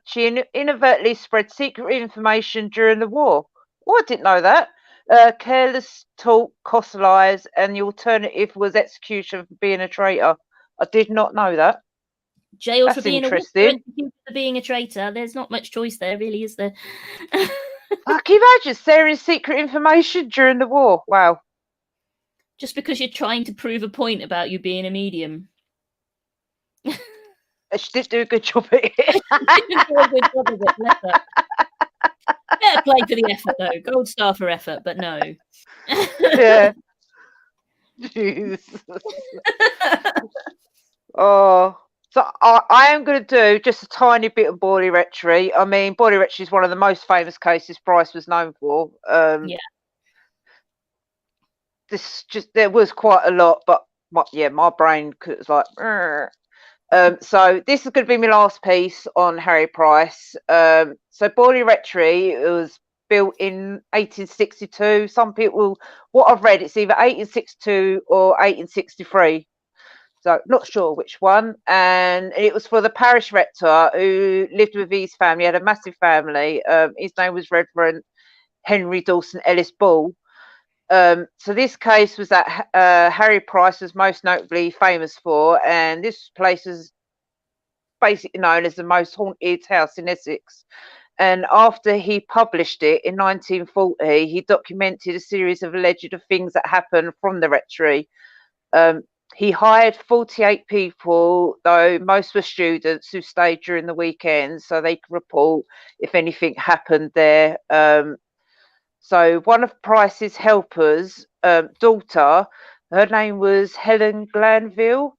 she inadvertently spread secret information during the war. Oh, I didn't know that. Careless talk cost lives, and the alternative was execution for being a traitor. I did not know that. Jail That's for being interesting. for being a traitor. There's not much choice there, really, is there? Can you imagine sharing secret information during the war? Wow. Just because you're trying to prove a point about you being a medium. She did do a good job at it. Fair play for the effort, though. Gold star for effort, but no. Yeah. Jeez. Oh. So I am going to do just a tiny bit of Baldy Retreat. I mean, Baldy Retreat is one of the most famous cases Price was known for. Yeah. There was quite a lot, but my brain was like. So this is going to be my last piece on Harry Price. So Baldy Retreat, it was built in 1862. Some people, what I've read, it's either 1862 or 1863. So not sure which one. And it was for the parish rector who lived with his family. He had a massive family. His name was Reverend Henry Dawson Ellis Ball. So this case was that Harry Price was most notably famous for, and this place is basically known as the most haunted house in Essex. And after he published it in 1940, he documented a series of alleged things that happened from the rectory. He hired 48 people, though most were students who stayed during the weekends, so they could report if anything happened there. So one of Price's helpers, daughter, her name was Helen Glanville.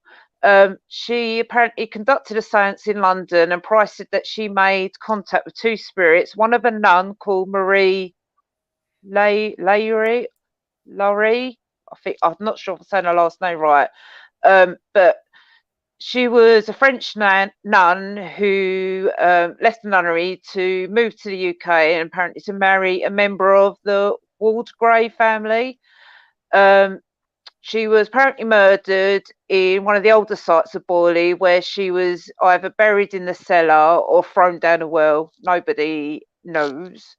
She apparently conducted a seance in London, and Price said that she made contact with two spirits, one of a nun called Marie Laurie. I think, I'm not sure if I'm saying her last name right, but she was a French nun who left the nunnery to move to the UK and apparently to marry a member of the Waldegrave family. She was apparently murdered in one of the older sites of Borley, where she was either buried in the cellar or thrown down a well. Nobody knows.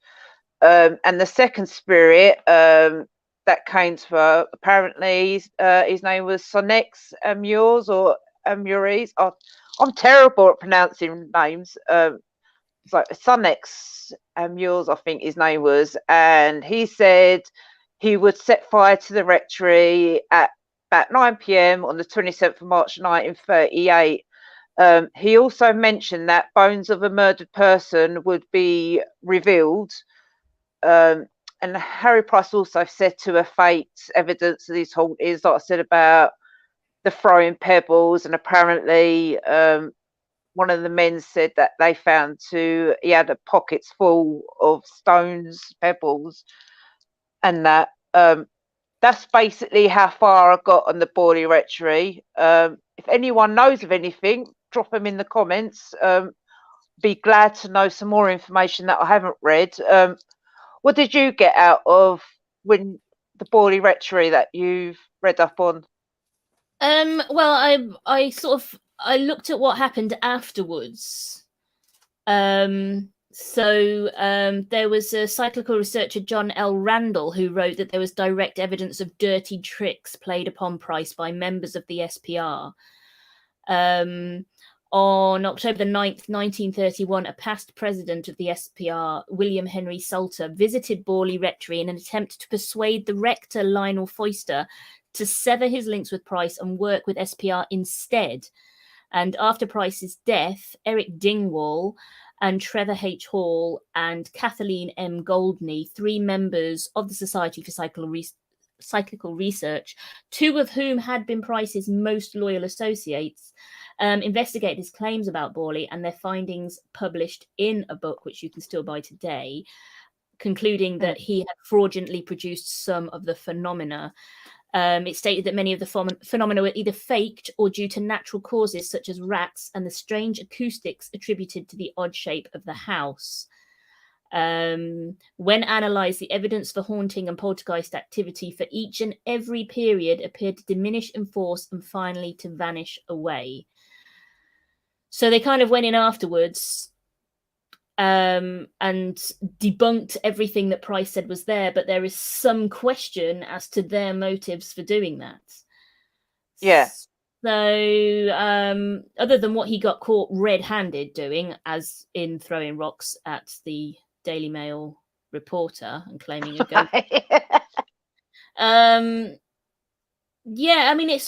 And the second spirit that came to her, apparently his name was Sonex Amures or Amures. I'm terrible at pronouncing names. So Sonex Amures, I think his name was, and he said he would set fire to the rectory at about 9 p.m. on the 27th of March 1938. He also mentioned that bones of a murdered person would be revealed. and Harry Price also said to have faked evidence of these hauntings, like I said about the throwing pebbles, and apparently one of the men said that they found he had pockets full of stones, pebbles, and that. That's basically how far I got on the Baldy Retreat. If anyone knows of anything, drop them in the comments. Be glad to know some more information that I haven't read. What did you get out of when the Baldy Retreat that you've read up on? Well, I looked at what happened afterwards. There was a cyclical researcher, John L. Randall, who wrote that there was direct evidence of dirty tricks played upon Price by members of the SPR. On October the 9th, 1931, a past president of the SPR, William Henry Salter, visited Baldy Retreat in an attempt to persuade the rector, Lionel Foister, to sever his links with Price and work with SPR instead. And after Price's death, Eric Dingwall and Trevor H. Hall and Kathleen M. Goldney, 3 members of the Society for Cyclical Research, 2 of whom had been Price's most loyal associates, investigated his claims about Baldy and their findings published in a book which you can still buy today, concluding that he had fraudulently produced some of the phenomena. It stated that many of the phenomena were either faked or due to natural causes such as rats and the strange acoustics attributed to the odd shape of the house. When analysed, the evidence for haunting and poltergeist activity for each and every period appeared to diminish in force and finally to vanish away. So they kind of went in afterwards and debunked everything that Price said was there, but there is some question as to their motives for doing that. Yeah. So other than what he got caught red-handed doing, as in throwing rocks at the Daily Mail reporter and claiming a ghost. Yeah, I mean, it's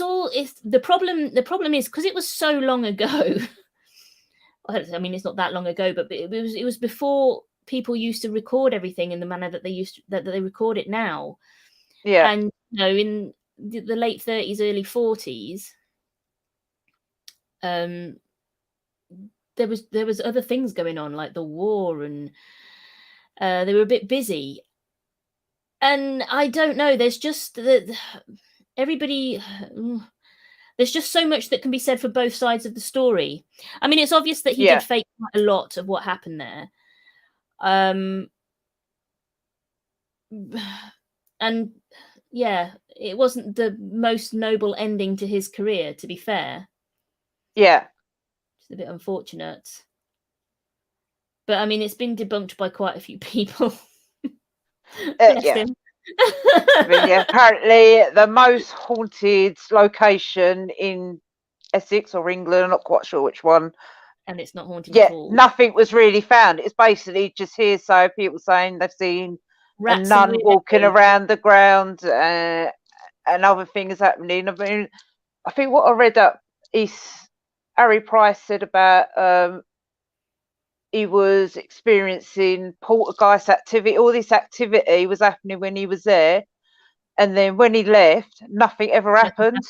the problem is because it was so long ago. I mean, it's not that long ago, but it was before people used to record everything in the manner that they record it now. Yeah. And in the late 30s, early 40s, there was other things going on, like the war, and they were a bit busy. And I don't know, there's just everybody. There's just so much that can be said for both sides of the story. I mean, it's obvious that he did fake quite a lot of what happened there. And yeah, it wasn't the most noble ending to his career, to be fair. Yeah. It's a bit unfortunate. But I mean, it's been debunked by quite a few people. Bless him. I mean, yeah, apparently the most haunted location in Essex or England, I'm not quite sure which one. And it's not haunted at all. Nothing was really found. It's basically just hearsay, people saying they've seen rats, a nun walking around the ground, and other things happening. I mean, I think what I read up is Harry Price said about he was experiencing poltergeist activity. All this activity was happening when he was there. And then when he left, nothing ever happened.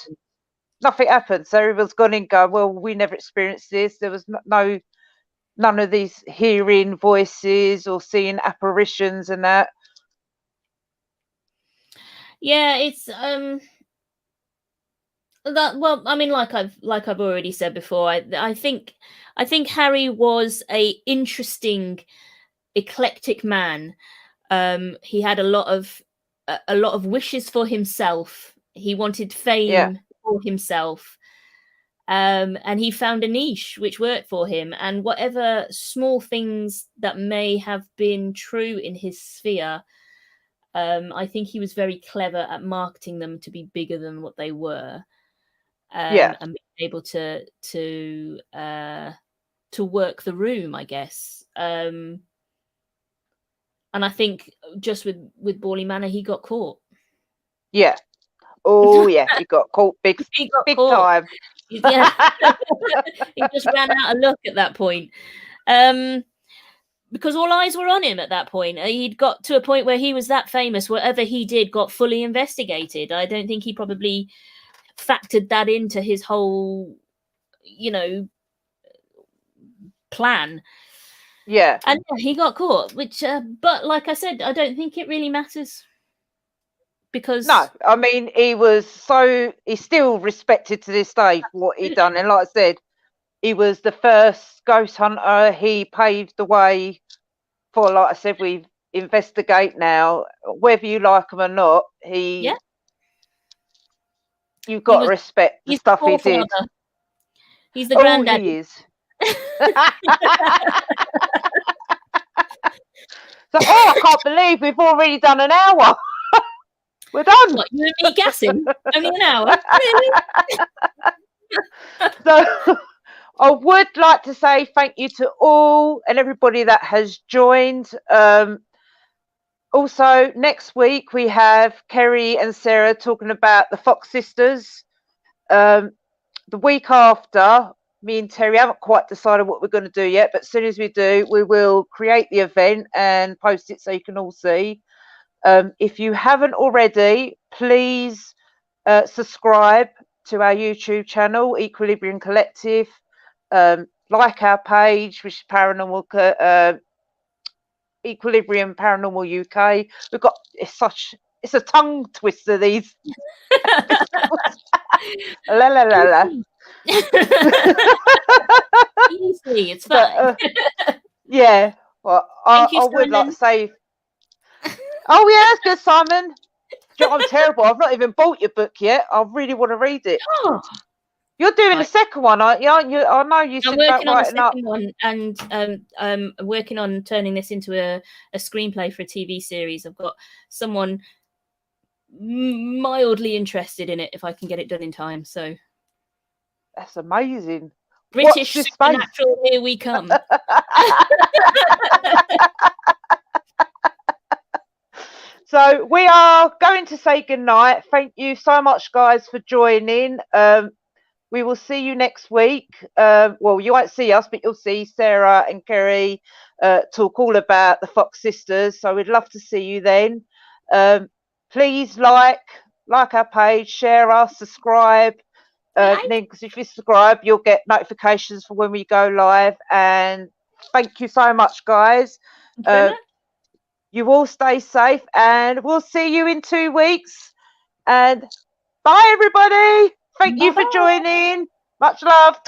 Nothing happened. So everyone's gone and go, well, we never experienced this. There was none of these hearing voices or seeing apparitions and that. Yeah, it's well, I mean, like I've already said before, I think Harry was a interesting, eclectic man. He had a lot of wishes for himself. He wanted fame for himself, and he found a niche which worked for him. And whatever small things that may have been true in his sphere, I think he was very clever at marketing them to be bigger than what they were. And being able to work the room, I guess. And I think just with Baldy Manor, he got caught. Yeah. Oh yeah, he got caught big time. Yeah. He just ran out of luck at that point. because all eyes were on him at that point. He'd got to a point where he was that famous, whatever he did got fully investigated. I don't think he probably factored that into his whole, plan. Yeah. And he got caught, which, but like I said, I don't think it really matters. Because no, I mean, he's still respected to this day for what he'd done. And like I said, he was the first ghost hunter. He paved the way for, like I said, we investigate now, whether you like him or not. You've got to respect the stuff he did. He's the granddad. He is. So, I can't believe we've already done an hour. We're done. What, you and me gassing? Only an hour? So I would like to say thank you to all and everybody that has joined. Also, next week we have Kerry and Sarah talking about the Fox sisters. The week after, me and Terry haven't quite decided what we're going to do yet, but as soon as we do, we will create the event and post it so you can all see. If you haven't already, please subscribe to our YouTube channel, Equilibrium Collective. Like our page, which is Equilibrium Paranormal UK. We've got it's a tongue twister, these. La la la la. Easy, it's fine. Yeah. Well, I would like to say. Oh yeah, that's good, Simon. I'm terrible. I've not even bought your book yet. I really want to read it. Oh. You're doing the second one, aren't you? I know you said about writing up. I'm working on the second one, and I'm working on turning this into a screenplay for a TV series. I've got someone mildly interested in it if I can get it done in time. So that's amazing. British supernatural, here we come. So we are going to say goodnight. Thank you so much, guys, for joining. We will see you next week. Well, you won't see us, but you'll see Sarah and Kerry talk all about the Fox sisters. So we'd love to see you then. Please like our page, share us, subscribe. Because if you subscribe, you'll get notifications for when we go live. And thank you so much, guys. You all stay safe, and we'll see you in 2 weeks. And bye, everybody. Thank you for joining. Much love.